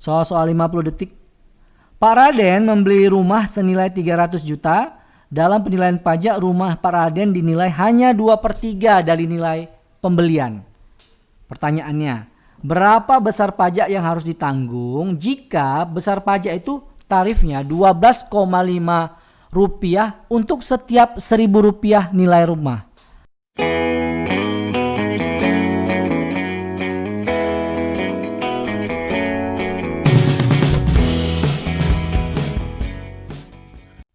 Soal-soal 50 detik. Pak Raden membeli rumah senilai 300 juta. Dalam penilaian pajak rumah Pak Raden dinilai hanya 2/3 dari nilai pembelian. Pertanyaannya, berapa besar pajak yang harus ditanggung jika besar pajak itu tarifnya 12,5 rupiah untuk setiap 1.000 rupiah nilai rumah?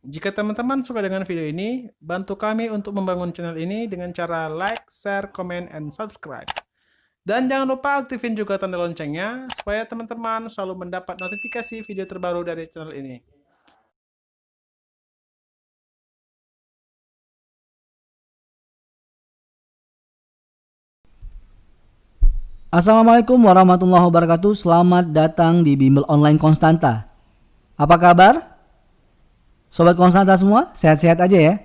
Jika teman-teman suka dengan video ini, bantu kami untuk membangun channel ini dengan cara like, share, comment, and subscribe. Dan jangan lupa aktifin juga tanda loncengnya, supaya teman-teman selalu mendapat notifikasi video terbaru dari channel ini. Assalamualaikum warahmatullahi wabarakatuh. Selamat datang di Bimbel Online Konstanta. Apa kabar? Sobat Konstanta semua, sehat-sehat aja ya.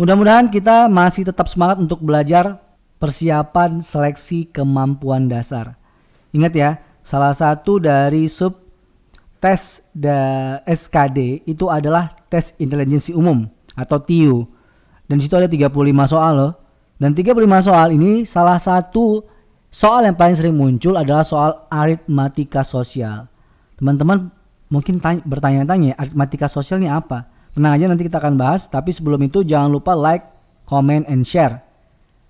Mudah-mudahan kita masih tetap semangat untuk belajar persiapan seleksi kemampuan dasar. Ingat ya, salah satu dari sub tes SKD itu adalah tes intelijensi umum atau TIU. Dan di situ ada 35 soal loh. Dan 35 soal ini salah satu soal yang paling sering muncul adalah soal aritmatika sosial. Teman-teman mungkin bertanya-tanya, aritmatika sosial ini apa? Tenang aja, nanti kita akan bahas. Tapi sebelum itu jangan lupa like, comment, and share.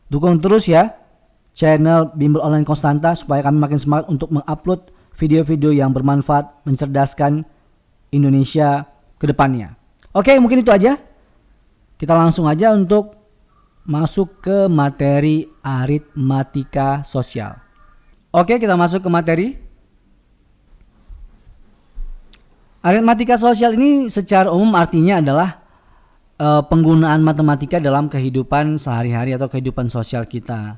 Dukung terus ya channel Bimbel Online Konstanta supaya kami makin semangat untuk mengupload video-video yang bermanfaat, mencerdaskan Indonesia ke depannya. Oke, mungkin itu aja. Kita langsung aja untuk masuk ke materi aritmatika sosial. Oke, kita masuk ke materi. Aritmatika sosial ini secara umum artinya adalah penggunaan matematika dalam kehidupan sehari-hari atau kehidupan sosial kita.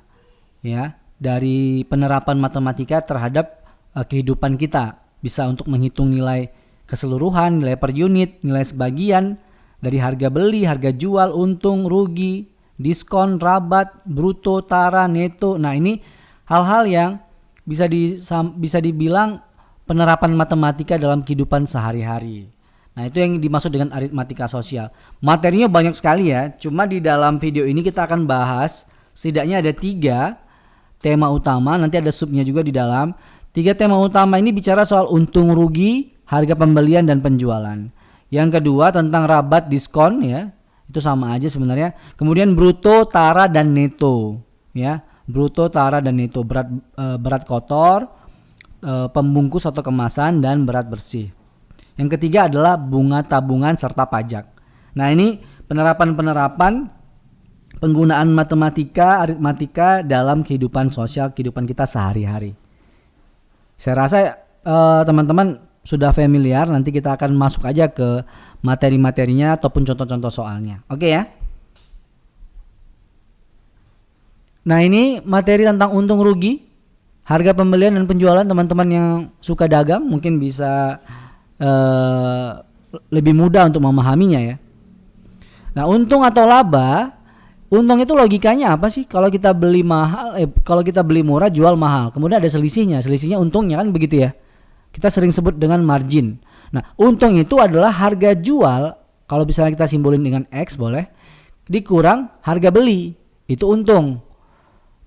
Ya, dari penerapan matematika terhadap kehidupan kita, bisa untuk menghitung nilai keseluruhan, nilai per unit, nilai sebagian, dari harga beli, harga jual, untung, rugi, diskon, rabat, bruto, tara, neto. Nah, ini hal-hal yang bisa dibilang penerapan matematika dalam kehidupan sehari-hari. Nah, itu yang dimaksud dengan aritmatika sosial. Materinya banyak sekali ya. Cuma di dalam video ini kita akan bahas setidaknya ada 3 tema utama. Nanti ada subnya juga di dalam. 3 tema utama ini bicara soal untung rugi, harga pembelian dan penjualan. Yang kedua tentang rabat, diskon ya. Itu sama aja sebenarnya. Kemudian bruto, tara, dan neto ya. Bruto, tara, dan neto. Berat kotor, pembungkus atau kemasan, dan berat bersih. Yang ketiga adalah bunga tabungan serta pajak. Nah, ini penerapan penggunaan matematika, aritmatika dalam kehidupan sosial, kehidupan kita sehari-hari. Saya rasa teman-teman sudah familiar. Nanti kita akan masuk aja ke materi-materinya ataupun contoh-contoh soalnya. Oke ya. Nah, ini materi tentang untung rugi, harga pembelian dan penjualan. Teman-teman yang suka dagang mungkin bisa lebih mudah untuk memahaminya ya. Nah, untung atau laba, untung itu logikanya apa sih? Kalau kita beli mahal, kalau kita beli murah jual mahal, kemudian ada selisihnya untungnya kan begitu ya. Kita sering sebut dengan margin. Nah, untung itu adalah harga jual, kalau misalnya kita simbolin dengan X boleh, dikurang harga beli, itu untung.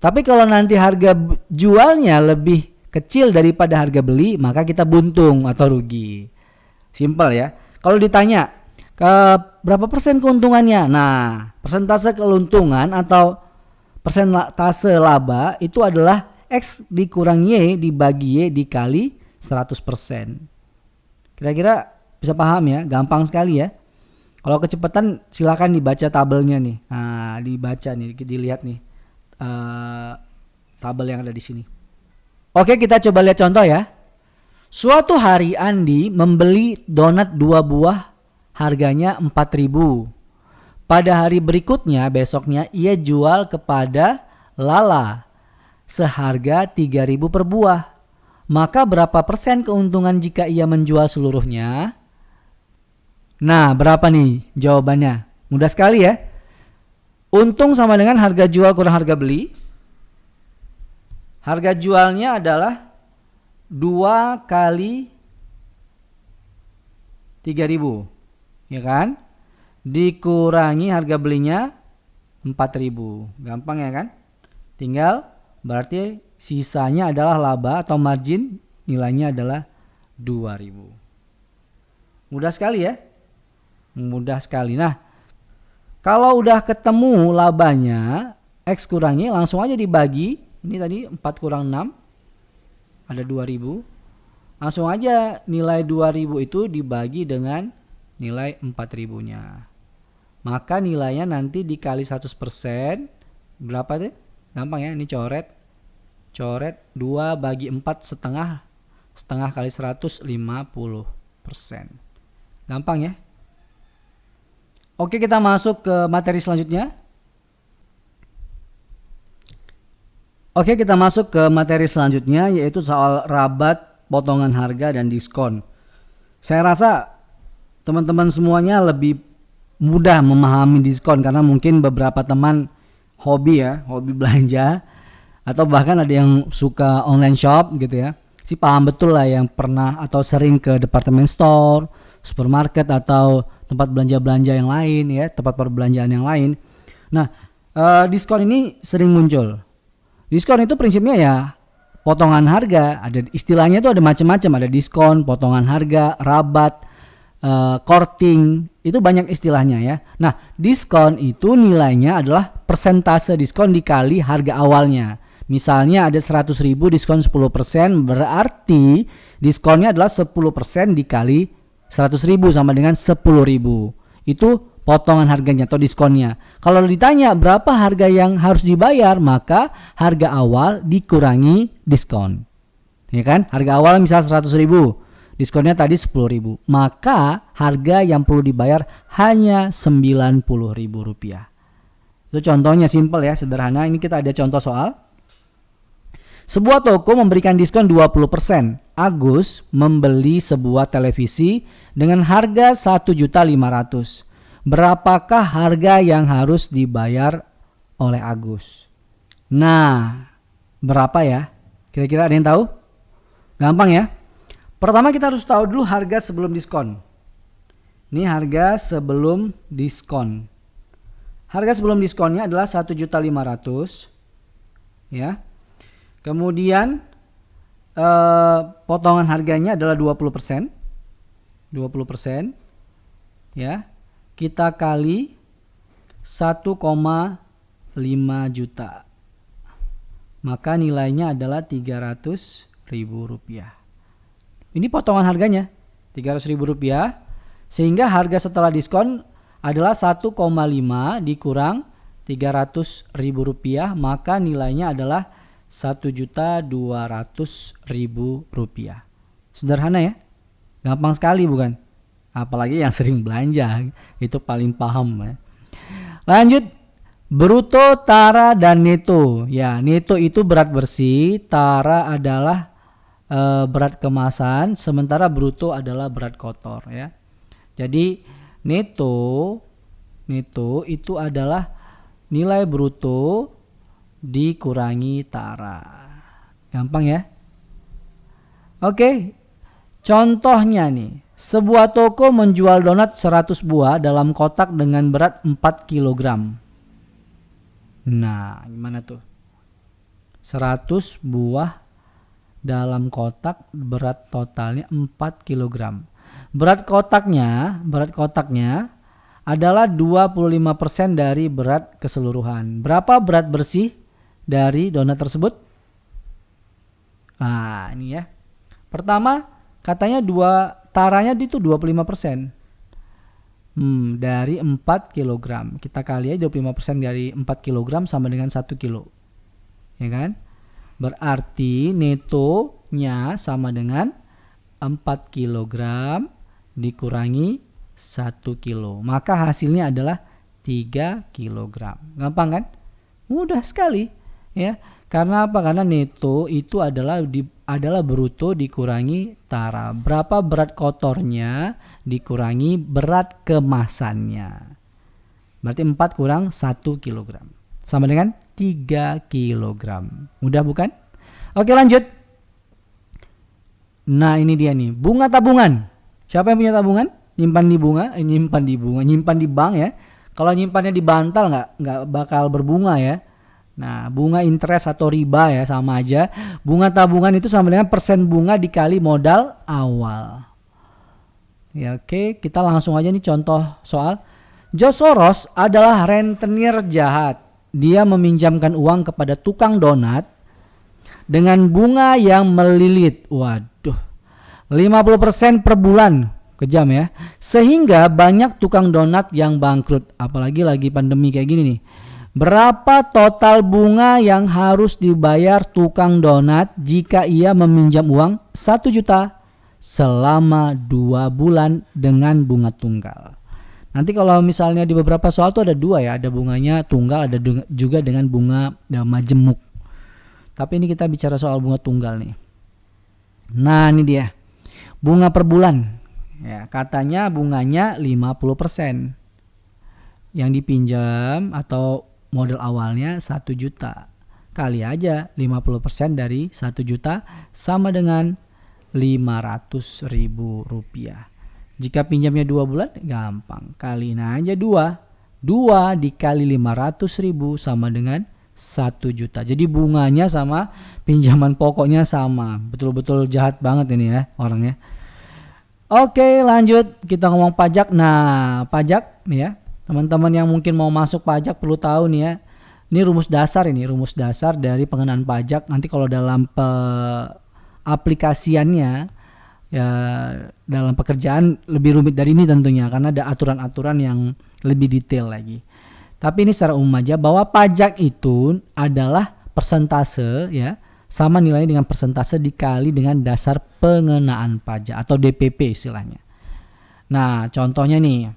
Tapi kalau nanti harga jualnya lebih kecil daripada harga beli, maka kita buntung atau rugi. Simpel ya. Kalau ditanya berapa persen keuntungannya? Nah, persentase keuntungan atau persentase laba itu adalah X dikurang Y dibagi Y dikali 100%. Kira-kira bisa paham ya, gampang sekali ya. Kalau kecepatan silakan dibaca tabelnya nih. Nah, dibaca nih, dilihat nih tabel yang ada di sini. Oke, kita coba lihat contoh ya. Suatu hari Andi membeli donat 2 buah, harganya 4.000. Pada hari berikutnya, besoknya ia jual kepada Lala seharga 3.000 per buah. Maka berapa persen keuntungan jika ia menjual seluruhnya? Nah, berapa nih jawabannya? Mudah sekali ya. Untung sama dengan harga jual kurang harga beli. Harga jualnya adalah 2 kali 3.000, ya kan? Dikurangi harga belinya 4.000. Gampang ya kan? Tinggal berarti sisanya adalah laba atau margin, nilainya adalah 2.000. Mudah sekali ya? Mudah sekali. Nah, kalau udah ketemu labanya, X kurangi, langsung aja dibagi. Ini tadi 4 kurang 6, ada 2.000. Langsung aja nilai 2.000 itu dibagi dengan nilai 4.000-nya. Maka nilainya nanti dikali 100%. Berapa tuh? Gampang ya, ini coret 2 bagi 4 setengah kali 150%. Gampang ya. Oke, kita masuk ke materi selanjutnya. Yaitu soal rabat, potongan harga, dan diskon. Saya rasa teman-teman semuanya lebih mudah memahami diskon karena mungkin beberapa teman hobi belanja, atau bahkan ada yang suka online shop gitu ya. Paham betul lah yang pernah atau sering ke department store, supermarket, atau tempat belanja-belanja yang lain ya, tempat perbelanjaan yang lain. Nah, diskon ini sering muncul. Diskon itu prinsipnya ya potongan harga. Ada istilahnya itu ada macam-macam, ada diskon, potongan harga, rabat, courting, itu banyak istilahnya ya. Nah, diskon itu nilainya adalah persentase diskon dikali harga awalnya. Misalnya ada 100.000 diskon 10%, berarti diskonnya adalah 10% dikali 100.000 sama dengan 10.000. Itu potongan harganya atau diskonnya. Kalau ditanya berapa harga yang harus dibayar, maka harga awal dikurangi diskon. Ya kan? Harga awal misal 100.000, diskonnya tadi 10.000. Maka harga yang perlu dibayar hanya 90.000 rupiah. Itu contohnya simple ya, sederhana. Ini kita ada contoh soal. Sebuah toko memberikan diskon 20%. Agus membeli sebuah televisi dengan harga 1.500.000. Berapakah harga yang harus dibayar oleh Agus? Nah, berapa ya? Kira-kira ada yang tahu? Gampang ya. Pertama kita harus tahu dulu harga sebelum diskon. Ini harga sebelum diskon. Harga sebelum diskonnya adalah 1.500.000 ya. Kemudian potongan harganya adalah 20%. 20% ya. Kita kali 1,5 juta. Maka nilainya adalah 300.000 rupiah. Ini potongan harganya 300.000 rupiah. Sehingga harga setelah diskon adalah 1,5 dikurang 300.000 rupiah. Maka nilainya adalah 1.200.000 rupiah. Sederhana ya, gampang sekali bukan? Apalagi yang sering belanja itu paling paham ya. Lanjut, bruto, tara, dan neto. Ya, neto itu berat bersih, tara adalah berat kemasan, sementara bruto adalah berat kotor ya. Jadi neto itu adalah nilai bruto dikurangi tara. Gampang ya. Oke. Contohnya nih, sebuah toko menjual donat 100 buah dalam kotak dengan berat 4 kg. Nah, gimana tuh? 100 buah dalam kotak, berat totalnya 4 kg. Berat kotaknya adalah 25% dari berat keseluruhan. Berapa berat bersih dari donat tersebut? Nah, ini ya. Pertama, katanya taranya itu 25%. Dari 4 kg. Kita kali aja 25% dari 4 kg sama dengan 1 kilo. Ya kan? Berarti netonya sama dengan 4 kg dikurangi 1 kilo. Maka hasilnya adalah 3 kg. Gampang kan? Mudah sekali ya. Karena apa? Karena neto itu adalah bruto dikurangi tara. Berapa berat kotornya dikurangi berat kemasannya. Berarti 4 kurang 1 kg. Sama dengan 3 kg. Mudah bukan? Oke, lanjut. Nah, ini dia nih, bunga tabungan. Siapa yang punya tabungan? nyimpan di bank ya. Kalau nyimpannya di bantal nggak bakal berbunga ya. Nah, bunga interest atau riba ya sama aja. Bunga tabungan itu sama dengan persen bunga dikali modal awal. Ya oke, kita langsung aja nih contoh soal. George Soros adalah rentenir jahat. Dia meminjamkan uang kepada tukang donat dengan bunga yang melilit. Waduh. 50% per bulan. Kejam ya. Sehingga banyak tukang donat yang bangkrut. Apalagi lagi pandemi kayak gini nih. Berapa total bunga yang harus dibayar tukang donat jika ia meminjam uang 1 juta selama 2 bulan dengan bunga tunggal? Nanti kalau misalnya di beberapa soal tuh ada 2 ya. Ada bunganya tunggal, ada juga dengan bunga majemuk. Tapi ini kita bicara soal bunga tunggal nih. Nah ini dia. Bunga per bulan. Ya, katanya bunganya 50%. Yang dipinjam atau modal awalnya 1 juta. Kali aja 50% dari 1 juta sama dengan 500.000 rupiah. Jika pinjamnya 2 bulan gampang. Kaliin aja 2. 2 dikali 500.000 sama dengan 1 juta. Jadi bunganya sama, pinjaman pokoknya sama. Betul-betul jahat banget ini ya orangnya. Oke, lanjut kita ngomong pajak. Nah, pajak ya. Teman-teman yang mungkin mau masuk pajak perlu tahu nih ya. Ini rumus dasar dari pengenaan pajak. Nanti kalau dalam aplikasiannya ya dalam pekerjaan lebih rumit dari ini tentunya karena ada aturan-aturan yang lebih detail lagi. Tapi ini secara umum aja bahwa pajak itu adalah persentase ya, sama nilainya dengan persentase dikali dengan dasar pengenaan pajak atau DPP istilahnya. Nah, contohnya nih.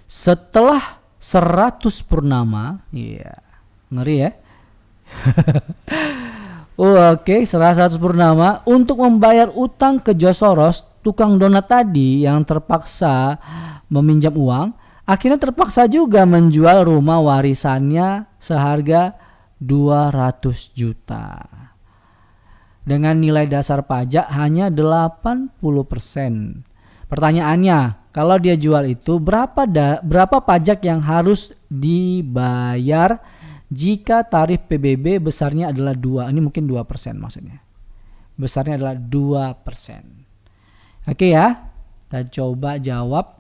Setelah 100 purnama, iya, ngeri ya. Oke, setelah 100 purnama untuk membayar utang ke George Soros, tukang donat tadi yang terpaksa meminjam uang, akhirnya terpaksa juga menjual rumah warisannya seharga 200 juta. Dengan nilai dasar pajak hanya 80%. Pertanyaannya, kalau dia jual itu berapa pajak yang harus dibayar jika tarif PBB besarnya adalah 2? Ini mungkin 2% maksudnya. Besarnya adalah 2%. Oke ya, kita coba jawab.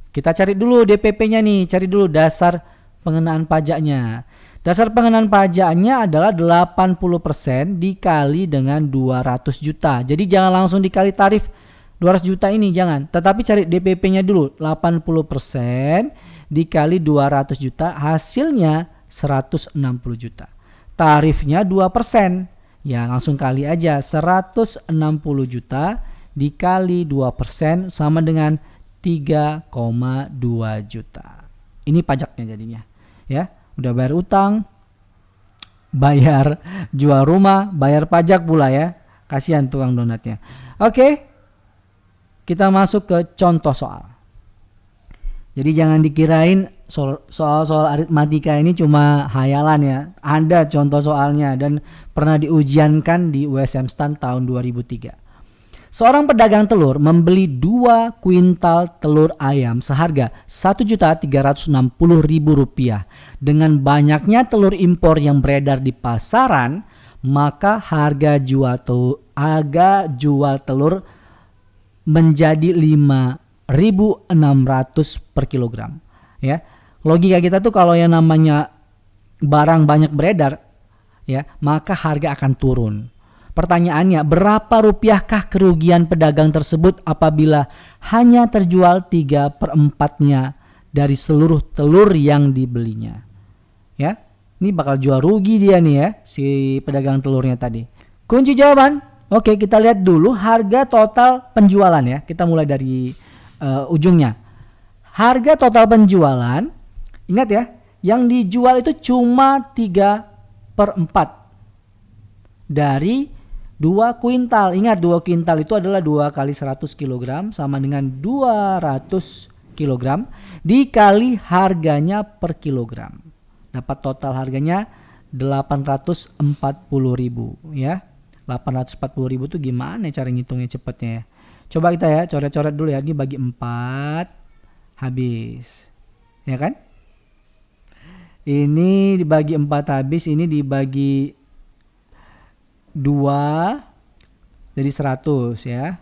Kita cari dulu DPP-nya nih, cari dulu dasar pengenaan pajaknya. Dasar pengenaan pajaknya adalah 80% dikali dengan 200 juta. Jadi jangan langsung dikali tarif 200 juta ini, jangan. Tetapi cari DPP-nya dulu. 80% dikali 200 juta hasilnya 160 juta. Tarifnya 2%. Ya langsung kali aja. 160 juta dikali 2% sama dengan 3,2 juta. Ini pajaknya jadinya. Ya, udah bayar utang, bayar jual rumah, bayar pajak pula ya. Kasihan tukang donatnya. Oke. Kita masuk ke contoh soal. Jadi jangan dikirain soal aritmatika ini cuma hayalan ya. Ada contoh soalnya dan pernah diujiankan di USM STAN tahun 2003. Seorang pedagang telur membeli 2 kuintal telur ayam seharga Rp1.360.000. Dengan banyaknya telur impor yang beredar di pasaran, maka harga jual telur menjadi 5.600 per kilogram. Ya, logika kita tuh kalau yang namanya barang banyak beredar, ya, maka harga akan turun. Pertanyaannya, berapa rupiahkah kerugian pedagang tersebut apabila hanya terjual 3/4-nya dari seluruh telur yang dibelinya? Ya, ini bakal jual rugi dia nih ya, si pedagang telurnya tadi. Kunci jawaban. Oke, kita lihat dulu harga total penjualan ya. Kita mulai dari ujungnya. Harga total penjualan, ingat ya, yang dijual itu cuma 3/4 dari 2 kuintal. Ingat 2 kuintal itu adalah 2 kali 100 kg sama dengan 200 kg dikali harganya per kilogram. Dapat total harganya 840.000 ya. 840.000 itu gimana cara ngitungnya cepatnya ya? Coba kita ya coret-coret dulu ya. Ini bagi 4 habis. Ya kan? Ini dibagi 4 habis, ini dibagi 2 jadi 100 ya.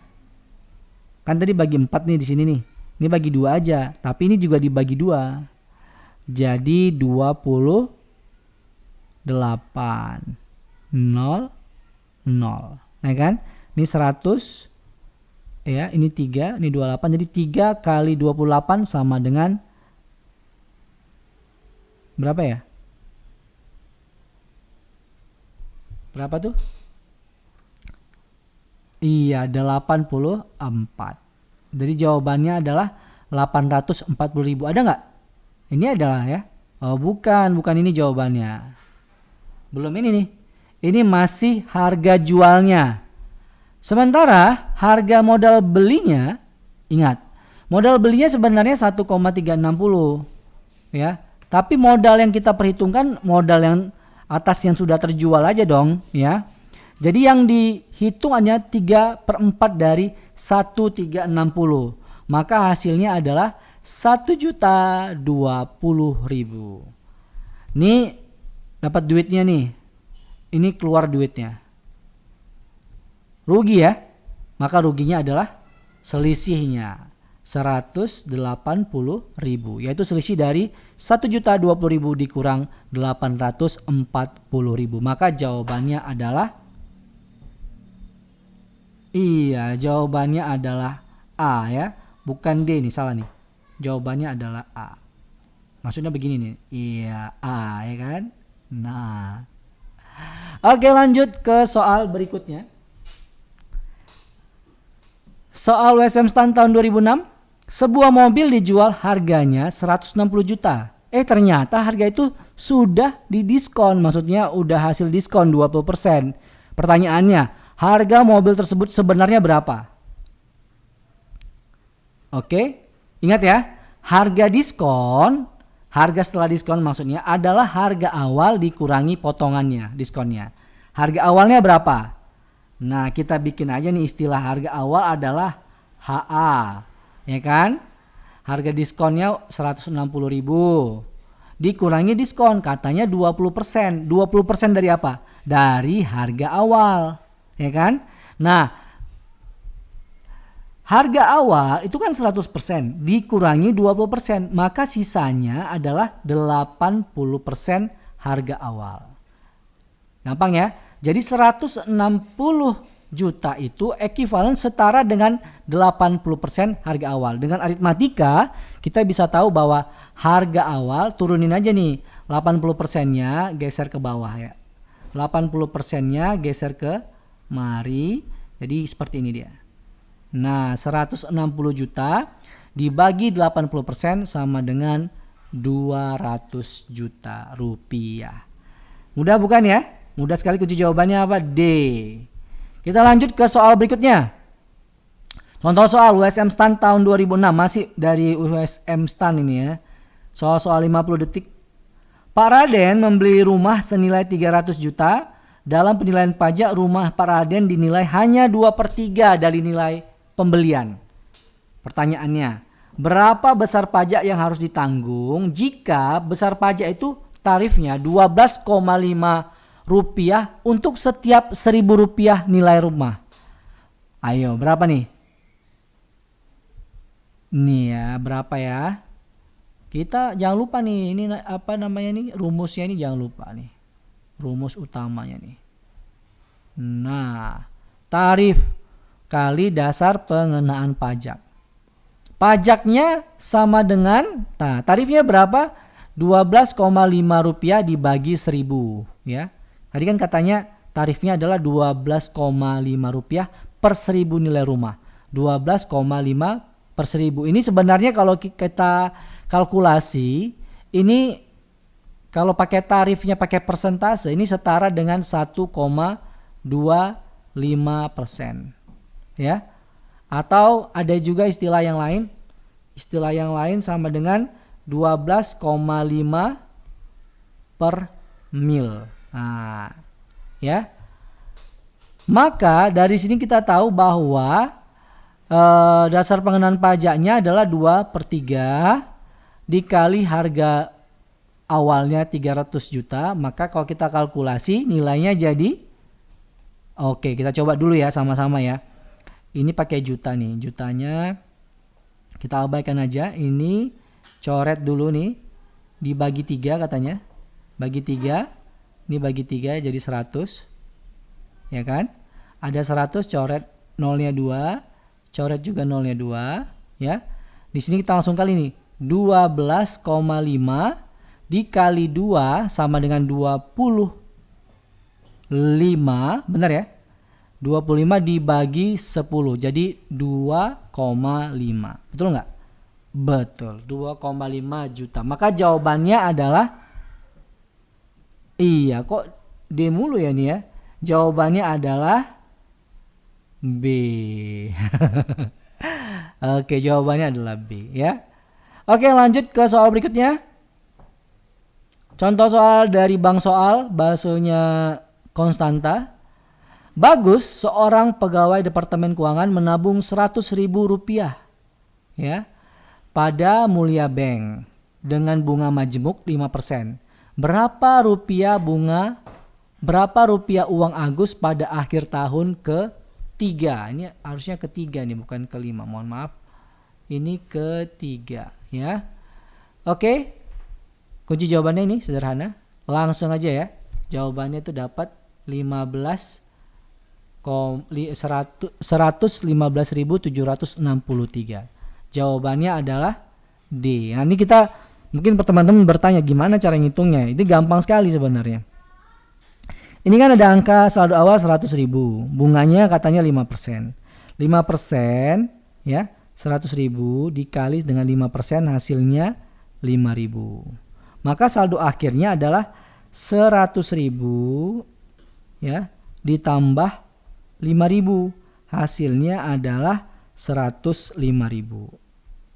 Kan tadi bagi 4 nih di sini nih. Ini bagi 2 aja, tapi ini juga dibagi 2. Jadi 28 0 0. Ya kan? Ini 100 ya, ini 3, ini 28. Jadi 3 kali 28 sama dengan berapa ya? Berapa tuh? Iya, 84. Jadi jawabannya adalah 840.000. Ada nggak? Ini adalah ya. Oh, bukan ini jawabannya. Belum ini nih. Ini masih harga jualnya. Sementara harga modal belinya, ingat, modal belinya sebenarnya 1,360 ya. Tapi modal yang kita perhitungkan modal yang atas yang sudah terjual aja dong ya. Jadi yang dihitung hanya 3/4 dari 1.360. Maka hasilnya adalah 1.020.000. Nih dapat duitnya nih. Ini keluar duitnya. Rugi ya. Maka ruginya adalah selisihnya 180.000, yaitu selisih dari 1.020.000 dikurang 840.000. Maka jawabannya adalah jawabannya adalah A ya, bukan D nih, salah nih. Jawabannya adalah A. Maksudnya begini nih. Iya, A ya kan? Nah. Oke, lanjut ke soal berikutnya. Soal WSM Stand tahun 2006. Sebuah mobil dijual harganya 160 juta. Ternyata harga itu sudah didiskon, maksudnya udah hasil diskon 20%. Pertanyaannya, harga mobil tersebut sebenarnya berapa? Oke, ingat ya, harga setelah diskon maksudnya adalah harga awal dikurangi potongannya, diskonnya. Harga awalnya berapa? Nah, kita bikin aja nih istilah harga awal adalah HA, ya kan? Harga diskonnya 160.000. Dikurangi diskon, katanya 20%. 20% dari apa? Dari harga awal, ya kan? Nah, harga awal itu kan 100%, dikurangi 20%, maka sisanya adalah 80% harga awal. Gampang ya? Jadi 160 juta itu ekuivalen setara dengan 80% harga awal. Dengan aritmatika kita bisa tahu bahwa harga awal turunin aja nih, 80%-nya geser ke bawah ya. 80%-nya geser ke mari. Jadi seperti ini dia. Nah, 160 juta dibagi 80% sama dengan 200 juta rupiah. Mudah bukan ya? Mudah sekali, kunci jawabannya apa? D. Kita lanjut ke soal berikutnya. Contoh soal WSM Stand tahun 2006, masih dari WSM Stand ini ya. Soal-soal 50 detik. Pak Raden membeli rumah senilai 300 juta. Dalam penilaian pajak rumah Pak Raden dinilai hanya 2/3 dari nilai pembelian. Pertanyaannya, berapa besar pajak yang harus ditanggung jika besar pajak itu tarifnya 12,5 rupiah untuk setiap 1.000 rupiah nilai rumah? Ayo, berapa nih? Nih ya, berapa ya? Kita jangan lupa nih, ini apa namanya nih, rumusnya ini jangan lupa nih. Rumus utamanya nih. Nah, tarif kali dasar pengenaan pajak. Pajaknya sama dengan, tarifnya berapa? 12,5 rupiah dibagi 1.000 ya. Tadi kan katanya tarifnya adalah 12,5 rupiah per 1.000 nilai rumah. 12,5 per 1.000. Ini sebenarnya kalau kita kalkulasi, ini kalau pakai tarifnya pakai persentase, ini setara dengan 1,25%. Ya. Atau ada juga istilah yang lain. Istilah yang lain sama dengan 12,5 per mil. Nah, ya. Maka dari sini kita tahu bahwa Dasar pengenaan pajaknya adalah 2/3 dikali harga awalnya 300 juta. Maka kalau kita kalkulasi nilainya jadi, oke, kita coba dulu ya sama-sama ya. Ini pakai juta nih, jutanya kita abaikan aja. Ini coret dulu nih, dibagi 3 katanya. Bagi 3, ini bagi 3 jadi 100. Ya kan? Ada 100, coret nolnya 2, coret juga nolnya 2, ya. Di sini kita langsung kali nih. 12,5 dikali 2 sama dengan 25, benar ya? 25 dibagi 10 jadi 2,5. Betul nggak? Betul, 2,5 juta. Maka jawabannya adalah, iya kok D mulu ya nih ya. Jawabannya adalah B. Oke, jawabannya adalah B ya. Oke, lanjut ke soal berikutnya. Contoh soal dari bank soal, bahasanya konstanta. Bagus, seorang pegawai Departemen Keuangan menabung Rp100.000 ya pada Mulia Bank dengan bunga majemuk 5%. Berapa rupiah uang Agus pada akhir tahun ketiga? Ini harusnya ketiga nih, bukan kelima. Mohon maaf. Ini ketiga ya. Oke. Kunci jawabannya ini sederhana. Langsung aja ya. Jawabannya itu dapat 115.763. Jawabannya adalah D. Nah, ini kita mungkin teman-teman bertanya gimana cara ngitungnya. Itu gampang sekali sebenarnya. Ini kan ada angka saldo awal 100.000. Bunganya katanya 5%. 5% ya, 100.000 dikali dengan 5% hasilnya 5.000. Maka saldo akhirnya adalah 100.000 ya ditambah 5.000. Hasilnya adalah 105.000.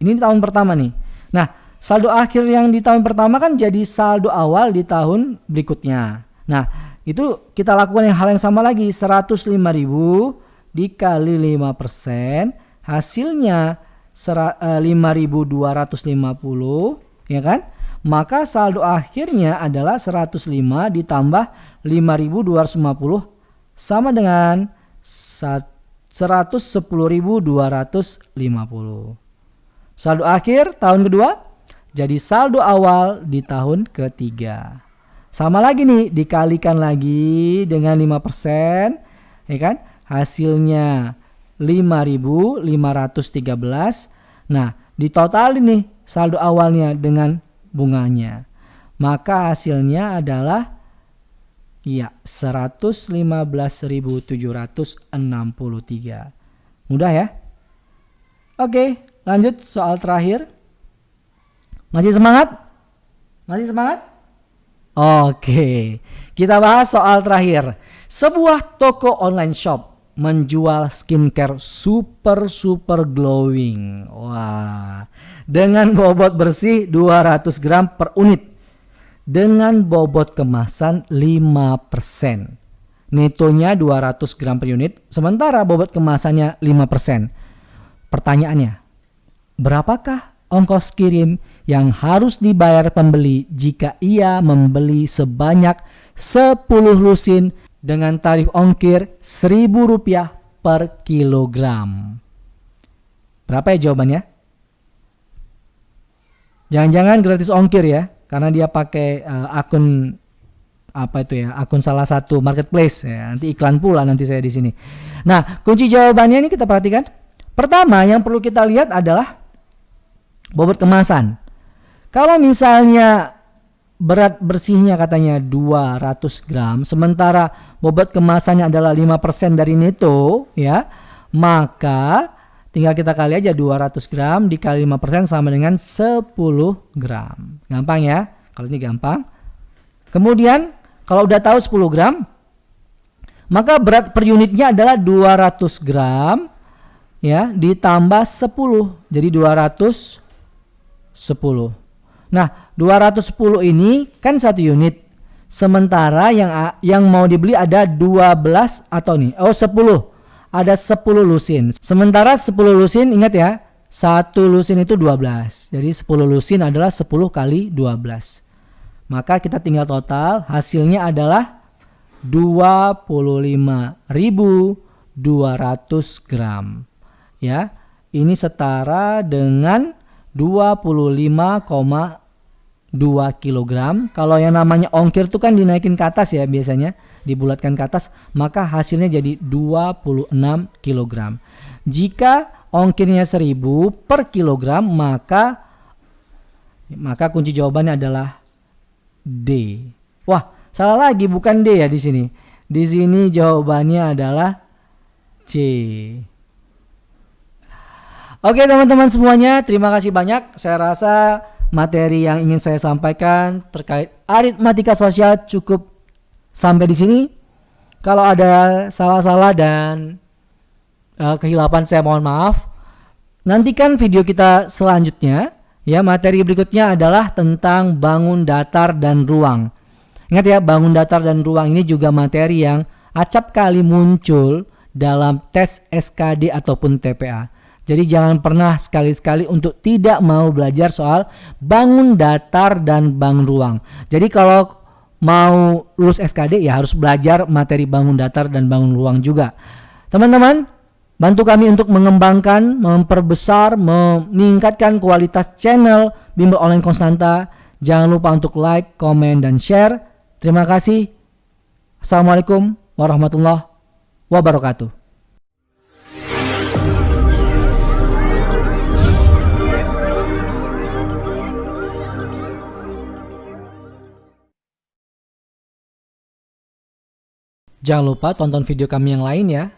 Ini di tahun pertama nih. Nah, saldo akhir yang di tahun pertama kan jadi saldo awal di tahun berikutnya. Nah, itu kita lakukan hal yang sama lagi. 105.000 dikali 5%, hasilnya 5.250 ya kan? Maka saldo akhirnya adalah 105 ditambah 5.250 sama dengan 110.250. Saldo akhir tahun kedua jadi saldo awal di tahun ketiga. Sama lagi nih, dikalikan lagi dengan 5%, ya kan? Hasilnya 5.513. Nah, ditotal ini saldo awalnya dengan bunganya. Maka hasilnya adalah 115.763. Mudah ya? Oke, lanjut soal terakhir. Masih semangat? Masih semangat? Oke, kita bahas soal terakhir. Sebuah toko online shop menjual skincare super glowing. Wah, dengan bobot bersih 200 gram per unit. Dengan bobot kemasan 5%. Netonya 200 gram per unit, sementara bobot kemasannya 5%. Pertanyaannya, berapakah ongkos kirim yang harus dibayar pembeli jika ia membeli sebanyak 10 lusin dengan tarif ongkir Rp1.000 per kilogram? Berapa ya jawabannya? Jangan-jangan gratis ongkir ya, karena dia pakai akun akun salah satu marketplace ya. Nanti iklan pula nanti saya di sini. Nah, kunci jawabannya ini kita perhatikan. Pertama yang perlu kita lihat adalah bobot kemasan. Kalau misalnya berat bersihnya katanya 200 gram, sementara bobot kemasannya adalah 5% dari neto ya, maka tinggal kita kali aja 200 gram dikali 5% sama dengan 10 gram. Gampang ya, kalau ini gampang. Kemudian kalau udah tahu 10 gram, maka berat per unitnya adalah 200 gram ya ditambah 10, jadi 210. Nah, 210 ini kan 1 unit. Sementara yang mau dibeli ada 12 atau 10. ada 10 lusin. Sementara 10 lusin, ingat ya, 1 lusin itu 12. Jadi 10 lusin adalah 10 kali 12. Maka kita tinggal total, hasilnya adalah 25.200 gram. Ya, ini setara dengan 25,2 kilogram. Kalau yang namanya ongkir itu kan dinaikin ke atas ya biasanya, dibulatkan ke atas, maka hasilnya jadi 26 kilogram. Jika ongkirnya 1.000 per kilogram, maka kunci jawabannya adalah D. Wah, salah lagi, bukan D ya di sini. Di sini jawabannya adalah C. Oke teman-teman semuanya, terima kasih banyak. Saya rasa materi yang ingin saya sampaikan terkait aritmatika sosial cukup sampai di sini. Kalau ada salah-salah dan kehilapan saya mohon maaf. Nantikan video kita selanjutnya. Ya, materi berikutnya adalah tentang bangun datar dan ruang. Ingat ya, bangun datar dan ruang ini juga materi yang acap kali muncul dalam tes SKD ataupun TPA. Jadi jangan pernah sekali-sekali untuk tidak mau belajar soal bangun datar dan bangun ruang. Jadi kalau mau lulus SKD ya harus belajar materi bangun datar dan bangun ruang juga. Teman-teman, bantu kami untuk mengembangkan, memperbesar, meningkatkan kualitas channel Bimbel Online Konstanta. Jangan lupa untuk like, komen, dan share. Terima kasih. Assalamualaikum warahmatullahi wabarakatuh. Jangan lupa tonton video kami yang lain ya.